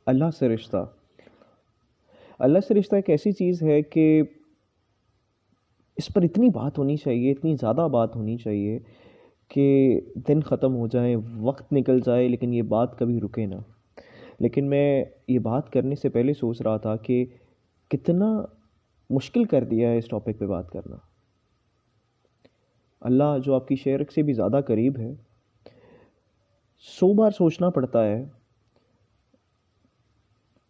اللہ سے رشتہ ایک ایسی چیز ہے کہ اس پر اتنی بات ہونی چاہیے، اتنی زیادہ بات ہونی چاہیے کہ دن ختم ہو جائیں، وقت نکل جائے، لیکن یہ بات کبھی رکے نہ۔ لیکن میں یہ بات کرنے سے پہلے سوچ رہا تھا کہ کتنا مشکل کر دیا ہے اس ٹاپک پہ بات کرنا۔ اللہ جو آپ کی شرک سے بھی زیادہ قریب ہے، 100 بار سوچنا پڑتا ہے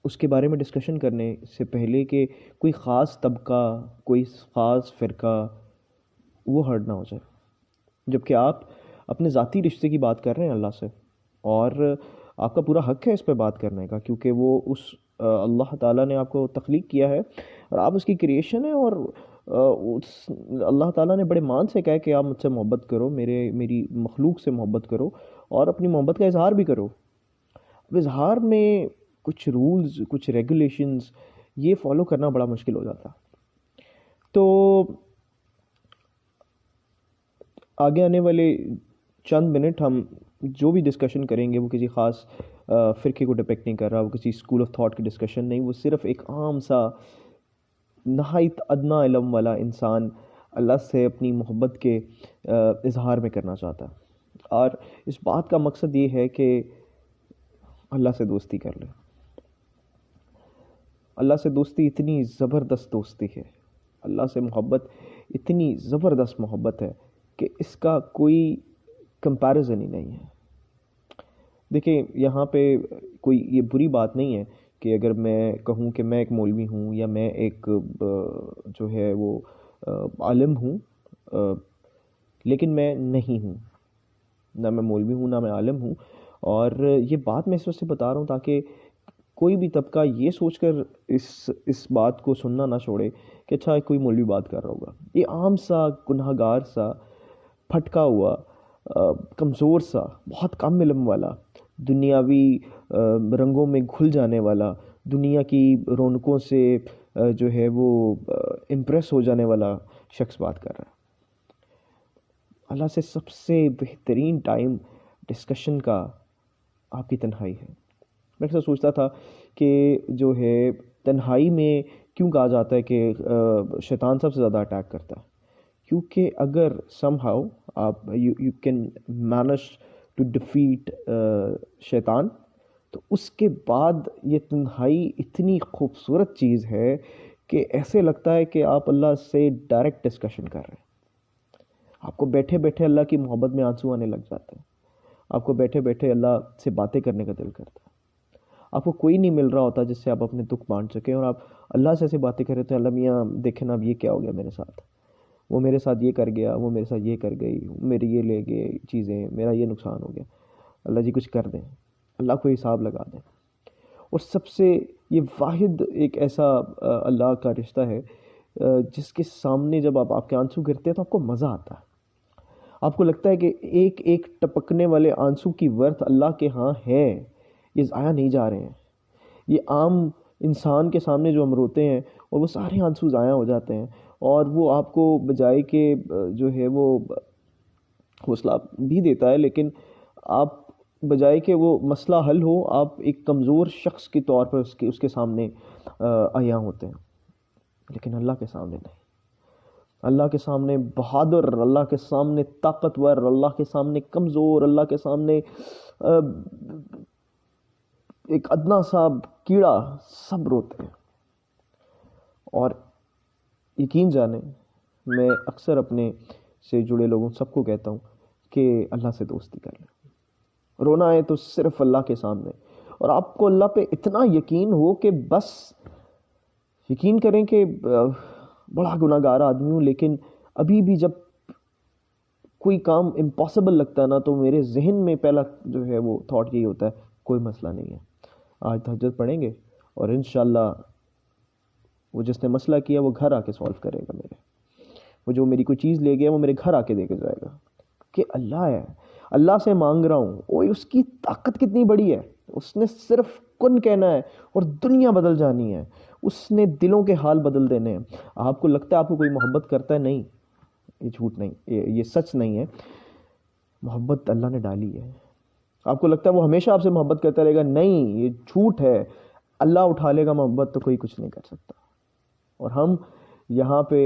اس کے بارے میں ڈسکشن کرنے سے پہلے کہ کوئی خاص طبقہ، کوئی خاص فرقہ وہ ہرٹ نہ ہو جائے، جبکہ آپ اپنے ذاتی رشتے کی بات کر رہے ہیں اللہ سے، اور آپ کا پورا حق ہے اس پہ بات کرنے کا، کیونکہ وہ اللہ تعالیٰ نے آپ کو تخلیق کیا ہے اور آپ اس کی کریشن ہے، اور اللہ تعالیٰ نے بڑے مان سے کہا کہ آپ مجھ سے محبت کرو، میری مخلوق سے محبت کرو اور اپنی محبت کا اظہار بھی کرو۔ اب اظہار میں کچھ رولز، کچھ ریگولیشنز یہ فالو کرنا بڑا مشکل ہو جاتا۔ تو آگے آنے والے چند منٹ ہم جو بھی ڈسکشن کریں گے وہ کسی خاص فرقے کو ڈپیکٹ نہیں کر رہا، وہ کسی اسکول آف تھاٹ کی ڈسکشن نہیں، وہ صرف ایک عام سا نہایت ادنا علم والا انسان اللہ سے اپنی محبت کے اظہار میں کرنا چاہتا ہے، اور اس بات کا مقصد یہ ہے کہ اللہ سے دوستی کر لے۔ اللہ سے دوستی اتنی زبردست دوستی ہے، اللہ سے محبت اتنی زبردست محبت ہے کہ اس کا کوئی کمپیریزن ہی نہیں ہے۔ دیکھیں، یہاں پہ کوئی یہ بری بات نہیں ہے کہ اگر میں کہوں کہ میں ایک مولوی ہوں یا میں ایک جو ہے وہ عالم ہوں، لیکن میں نہیں ہوں، نہ میں مولوی ہوں نہ میں عالم ہوں، اور یہ بات میں اس وجہ سے بتا رہا ہوں تاکہ کوئی بھی طبقہ یہ سوچ کر اس بات کو سننا نہ چھوڑے کہ اچھا کوئی مولوی بات کر رہا ہوگا۔ یہ عام سا گناہ گار سا پھٹکا ہوا کمزور سا بہت کم علم والا، دنیاوی رنگوں میں گھل جانے والا، دنیا کی رونقوں سے جو ہے وہ امپریس ہو جانے والا شخص بات کر رہا ہے۔ اللہ سے سب سے بہترین ٹائم ڈسکشن کا آپ کی تنہائی ہے۔ میں اکثر سوچتا تھا کہ جو ہے تنہائی میں کیوں کہا جاتا ہے کہ شیطان سب سے زیادہ اٹیک کرتا ہے، کیونکہ اگر سم ہاؤ آپ you can manage to defeat شیطان، تو اس کے بعد یہ تنہائی اتنی خوبصورت چیز ہے کہ ایسے لگتا ہے کہ آپ اللہ سے ڈائریکٹ ڈسکشن کر رہے ہیں۔ آپ کو بیٹھے بیٹھے اللہ کی محبت میں آنسو آنے لگ جاتے ہیں، آپ کو بیٹھے بیٹھے اللہ سے باتیں کرنے کا دل کرتا ہے۔ آپ کو کوئی نہیں مل رہا ہوتا جس سے آپ اپنے دکھ بانٹ سکیں، اور آپ اللہ سے ایسے باتیں کر رہے تھے، اللہ میاں دیکھیں نا اب یہ کیا ہو گیا میرے ساتھ، وہ میرے ساتھ یہ کر گیا، وہ میرے ساتھ یہ کر گئی، میری یہ لے گئے چیزیں، میرا یہ نقصان ہو گیا، اللہ جی کچھ کر دیں، اللہ کو حساب لگا دیں۔ اور سب سے یہ واحد ایک ایسا اللہ کا رشتہ ہے جس کے سامنے جب آپ کے آنسو گرتے ہیں تو آپ کو مزہ آتا ہے، آپ کو لگتا ہے کہ ایک ایک ٹپکنے والے آنسو کی ورث اللہ کے ہاں ہے، یہ ضائع نہیں جا رہے ہیں۔ یہ عام انسان کے سامنے جو ہم روتے ہیں اور وہ سارے آنسو ضائع ہو جاتے ہیں، اور وہ آپ کو بجائے کہ جو ہے وہ حوصلہ بھی دیتا ہے، لیکن آپ بجائے کہ وہ مسئلہ حل ہو، آپ ایک کمزور شخص کے طور پر اس کے سامنے عیاں ہوتے ہیں۔ لیکن اللہ کے سامنے نہیں، اللہ کے سامنے بہادر، اللہ کے سامنے طاقتور، اللہ کے سامنے کمزور، اللہ کے سامنے ایک ادنا سا کیڑا سب روتے ہیں۔ اور یقین جانیں، میں اکثر اپنے سے جڑے لوگوں سب کو کہتا ہوں کہ اللہ سے دوستی کر لیں، رونا ہے تو صرف اللہ کے سامنے، اور آپ کو اللہ پہ اتنا یقین ہو کہ بس یقین کریں کہ بڑا گناہ گار آدمی ہوں، لیکن ابھی بھی جب کوئی کام امپاسبل لگتا ہے نا تو میرے ذہن میں پہلا جو ہے وہ تھاٹ یہی ہوتا ہے کوئی مسئلہ نہیں ہے، آج تہجد پڑھیں گے اور انشاءاللہ وہ جس نے مسئلہ کیا وہ گھر آ کے سولو کرے گا، وہ جو میری کوئی چیز لے گیا وہ میرے گھر آ کے دے کے جائے گا، کہ اللہ ہے، اللہ سے مانگ رہا ہوں، اوہ اس کی طاقت کتنی بڑی ہے، اس نے صرف کن کہنا ہے اور دنیا بدل جانی ہے، اس نے دلوں کے حال بدل دینے ہیں۔ آپ کو لگتا ہے آپ کو کوئی محبت کرتا ہے؟ نہیں، یہ جھوٹ نہیں، یہ سچ نہیں ہے، محبت اللہ نے ڈالی ہے۔ آپ کو لگتا ہے وہ ہمیشہ آپ سے محبت کرتا رہے گا؟ نہیں، یہ جھوٹ ہے، اللہ اٹھا لے گا محبت تو کوئی کچھ نہیں کر سکتا. اور ہم یہاں پہ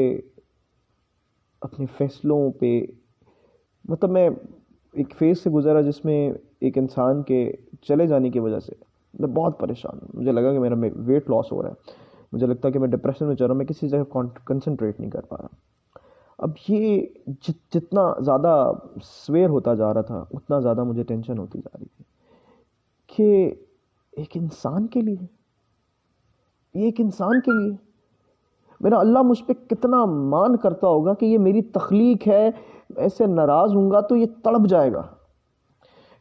اپنے فیصلوں پہ، مطلب میں ایک فیز سے گزرا جس میں ایک انسان کے چلے جانے کی وجہ سے میں بہت پریشان ہوں. مجھے لگا کہ میرا ویٹ لاس ہو رہا ہے، مجھے لگتا ہے کہ میں ڈپریشن میں چل رہا ہوں، میں کسی جگہ کنسنٹریٹ نہیں کر پا رہا. اب یہ جتنا زیادہ سویر ہوتا جا رہا تھا اتنا زیادہ مجھے ٹینشن ہوتی جا رہی تھی کہ ایک انسان کے لیے، یہ ایک انسان کے لیے میرا اللہ مجھ پہ کتنا مان کرتا ہوگا کہ یہ میری تخلیق ہے، ایسے ناراض ہوں گا تو یہ تڑپ جائے گا،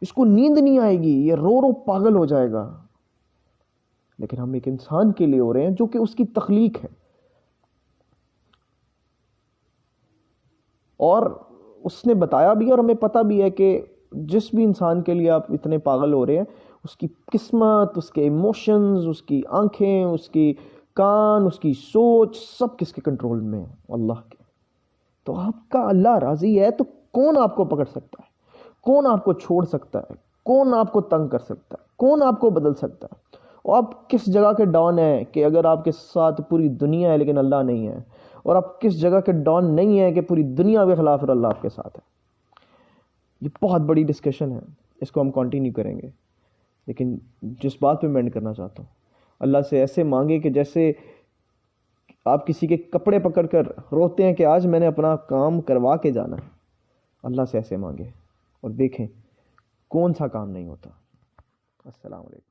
اس کو نیند نہیں آئے گی، یہ رو رو پاگل ہو جائے گا. لیکن ہم ایک انسان کے لیے ہو رہے ہیں جو کہ اس کی تخلیق ہے. اور اس نے بتایا بھی اور ہمیں پتہ بھی ہے کہ جس بھی انسان کے لیے آپ اتنے پاگل ہو رہے ہیں، اس کی قسمت، اس کے ایموشنز، اس کی آنکھیں، اس کی کان، اس کی سوچ، سب کس کے کنٹرول میں ہے؟ اللہ کے. تو آپ کا اللہ راضی ہے تو کون آپ کو پکڑ سکتا ہے؟ کون آپ کو چھوڑ سکتا ہے؟ کون آپ کو تنگ کر سکتا ہے؟ کون آپ کو بدل سکتا ہے؟ اور آپ کس جگہ کے ڈان ہیں کہ اگر آپ کے ساتھ پوری دنیا ہے لیکن اللہ نہیں ہے؟ اور آپ کس جگہ کے ڈان نہیں ہیں کہ پوری دنیا کے خلاف اور اللہ آپ کے ساتھ ہے؟ یہ بہت بڑی ڈسکشن ہے، اس کو ہم کنٹینیو کریں گے. لیکن جس بات پہ میں اینڈ کرنا چاہتا ہوں، اللہ سے ایسے مانگے کہ جیسے آپ کسی کے کپڑے پکڑ کر روتے ہیں کہ آج میں نے اپنا کام کروا کے جانا ہے. اللہ سے ایسے مانگے اور دیکھیں کون سا کام نہیں ہوتا. السلام علیکم.